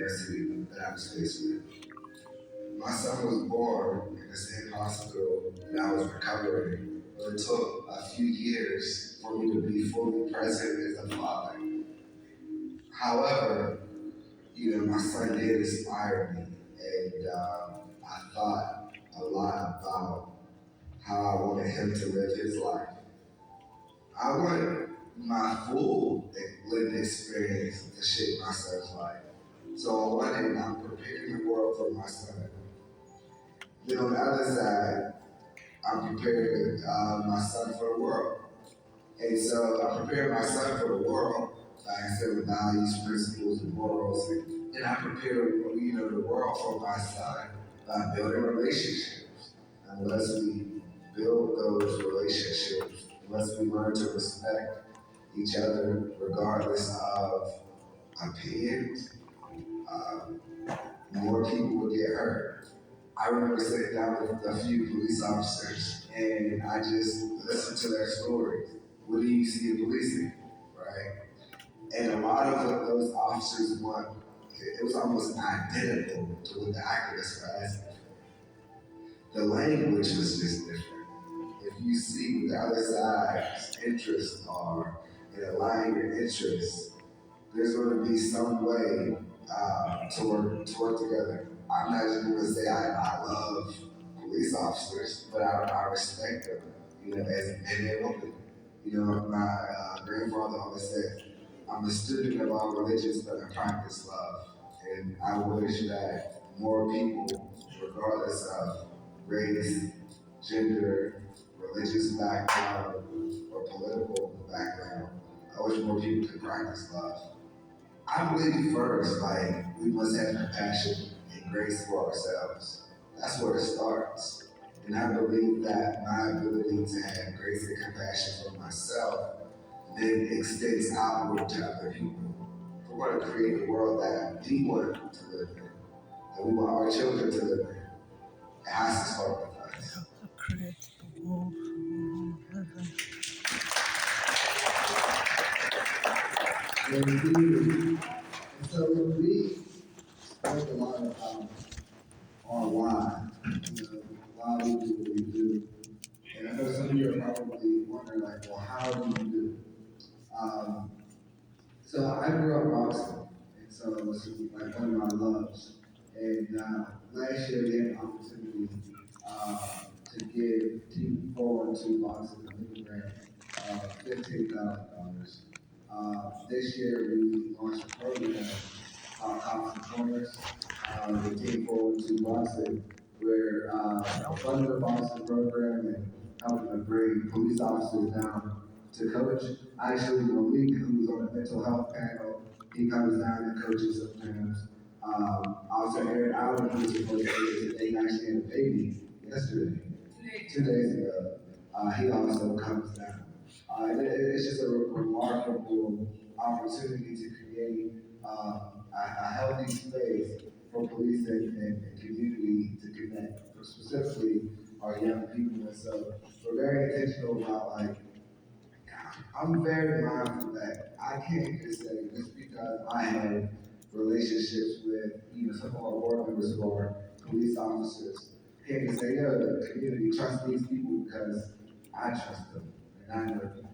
adversity that I was faced with. My son was born in the same hospital that I was recovering, but it took a few years for me to be fully present as a father. However, my son did inspire me, and I thought a lot about how I wanted him to live his life. I want my full lived experience to shape my son's life. So on one end, I'm preparing the world for my son. Then on the other side, I'm preparing my son for the world. And so I prepare my son for the world by instilling values, principles, and morals. And I prepare, the world for my son by building relationships. Unless we build those relationships, unless we learn to respect each other regardless of opinions, um, more people will get hurt. I remember sitting down with a few police officers and I just listened to their stories. What do you see in policing, right? And a lot of what those officers want, it was almost identical to what the activists were asking. The language was just different. If you see what the other side's interests are and align your interests, there's going to be some way to work together. I'm not just going to say I love police officers, but I respect them, as men and women. My grandfather always said, I'm a student of all religions, but I practice love. And I wish that more people, regardless of race, gender, religious background, or political background, I wish more people could practice love. I believe first, we must have compassion and grace for ourselves. That's where it starts. And I believe that my ability to have grace and compassion for myself then extends outward to other people. If we're going to create the world that we want to live in, that we want our children to live in, it has to start with us. Create the world we live in. And so when we spoke a lot about our why, why we do what we do, and I know some of you are probably wondering, well, how do you do it? So I grew up boxing, and so it was one of my loves. And last year we had an opportunity uh, to give Team 412 Boxing a living grant of $15,000. This year we launched a program called Cops and Corners with Team 412 Boxing, where funding the boxing program and helping to bring police officers down to coach. Actually, Malik, who's on the mental health panel, he comes down and coaches sometimes. Also, Aaron Allen, who's supposed to be today, he actually had a baby yesterday, 2 days ago. He also comes down. It's just a remarkable opportunity to create a healthy space for police and community to connect, specifically our young people. And so we're very intentional about I'm very mindful that I can't just say just because I have relationships with some of our board members who are police officers, can't just say, the community trust these people because I trust them and I know them.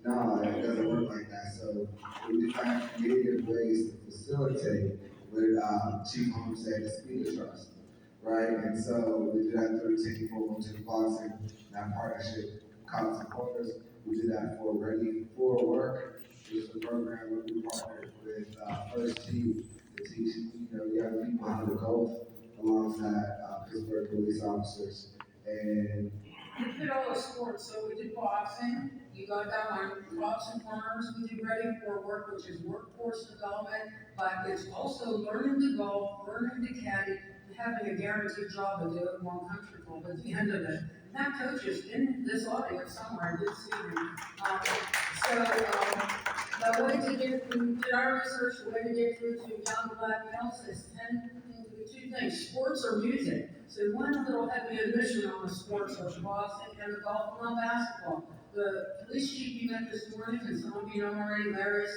No, it doesn't work like that. So we find creative ways to facilitate what Chief Holmes said, the speed of trust, right? And so we do that through Team 412 Boxing, that partnership, Cops and Corners. We did that for Ready for Work, which is a program where we partnered with First Team to teach young people how to golf alongside Pittsburgh police officers. And you did all the sports, so we did boxing, you got that on Cops and Corners, we did Ready for Work, which is workforce development, but it's also learning to golf, learning to caddy, and having a guaranteed job to do it more comfortable at the end of it. And that coach is in this audience somewhere, I did see him. The way to get, we did our research, the way to get through to young black males is 10 things, two things, sports or music. So one little heavy admission on the sports of boxing and the golf and basketball. The police chief you met this morning, and some of you know already, Larry's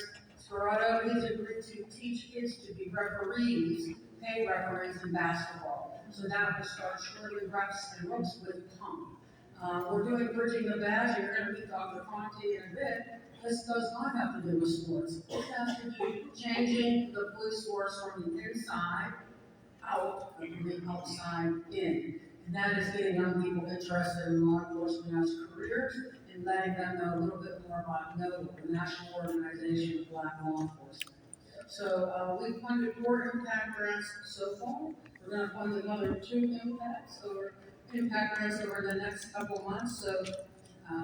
Corrado, he's agreed to teach kids to be referees, paid referees in basketball. So that will start shortly reps and ropes with Tom. We're doing bridging the badge, you're gonna meet Dr. Conti in a bit. This does not have to do with sports. It has to do changing the police force from the inside out and from the outside in. And that is getting young people interested in law enforcement as careers and letting them know a little bit more about NOLA, the National Organization of Black Law Enforcement. So, we funded 4 impact grants so far. We're gonna fund another 2 impact grants over the next couple months, so,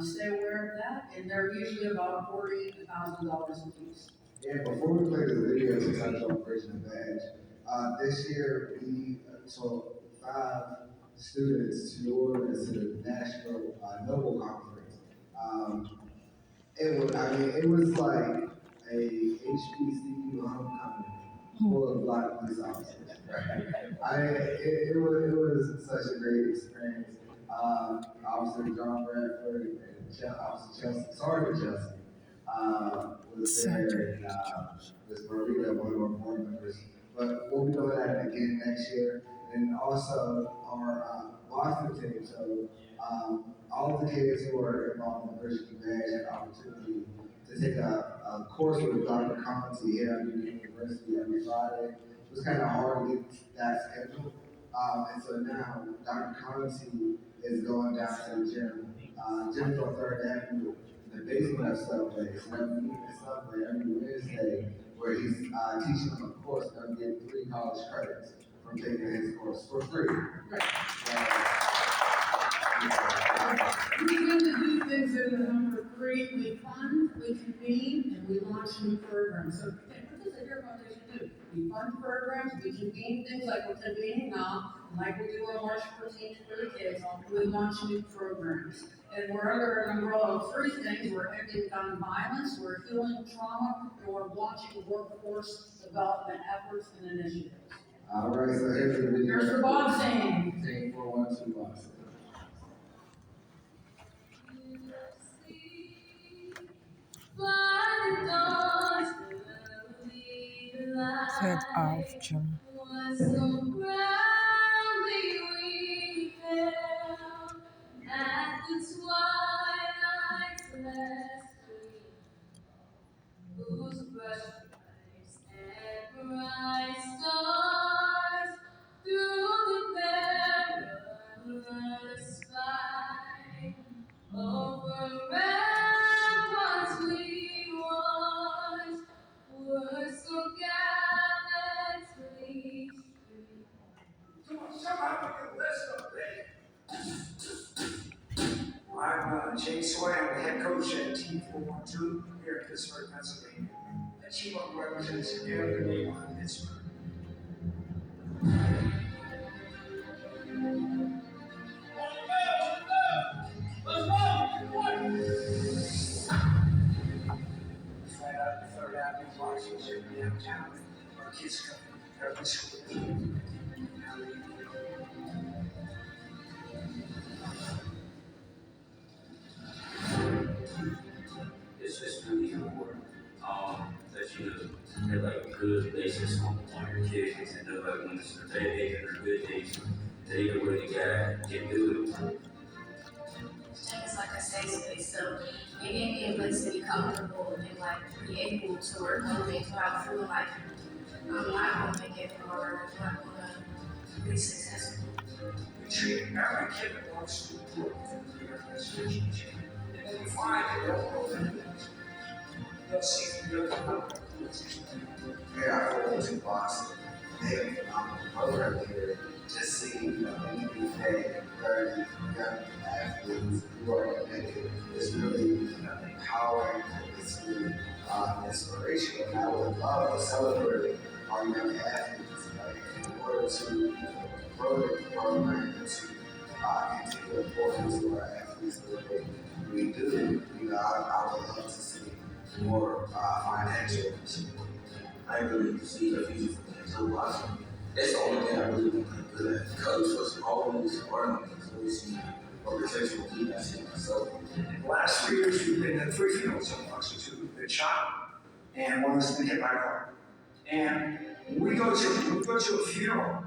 stay aware of that, and they're usually about $40,000 a piece. Yeah, before we play the video to touch on Bridging the Badge, this year we took 5 students to New Orleans to the National Noble Conference. It was like a HBCU homecoming full of Black police officers. It was such a great experience. Officer John Bradford and Officer Chelsea, Sergeant Chelsea, was there, and Ms. Marita, one of our board members. But we'll be doing that again next year, and also our Boston team. So all of the kids who are involved in the Bridging the Badge had the opportunity to take a course with Dr. Conti here at Duke University every Friday. It was kind of hard to get that schedule. And so now Dr. Conti is going down to the gym, Gym on 3rd Avenue, in the basement of Subway. So they'll be meeting at Subway every Wednesday, where he's teaching them a course that will get 3 college credits from taking his course for free. We tend to do things that are number 3, we fund, we convene, and we launch new programs. So, what does the Hair Foundation do? We fund programs, we convene things like we're convening now, like we do on March 14th for the kids, we launch new programs. And we're under an umbrella of 3 things, we're ending gun violence, we're healing trauma, and we're launching workforce development efforts and initiatives. All right, so here's the video. Here's the boxing. Team 412 boxing. Get off, Jim. I'm Jay Sway, I'm the head coach at Team 412 here in Pittsburgh, Pennsylvania. That team represents every neighborhood in Pittsburgh. Flat out the 3rd Avenue boxing gym downtown. Our kids come from every school. It's just really important that you have like a good basis on your kids and know like when it's their bad days and their good days, they know where they can do it. It's like a safe space, so it gave me a place to be comfortable and like be able to work on things without feeling like I'm not gonna make it or I'm not gonna be successful. We treat every kid that wants to do it in the organization. And then we find that they'll go in it. They'll see the good Here at 412 boxing, they have a phenomenal program here. Just see, maybe 30 young athletes who are committed. It's really empowering, it's really inspirational. And I would love to celebrate our young athletes in order to grow the program and to continue to pour into our athletes the way we do. I would love to see more financial support. I really see the future for boxing. That's the only thing I really want to do at. Coach was always part of me. So we see a potential team I see myself. In the last 3 years, we've been in 3 finals of boxing, 2 good shot, and one of us been hit by a car. And when we go to a funeral,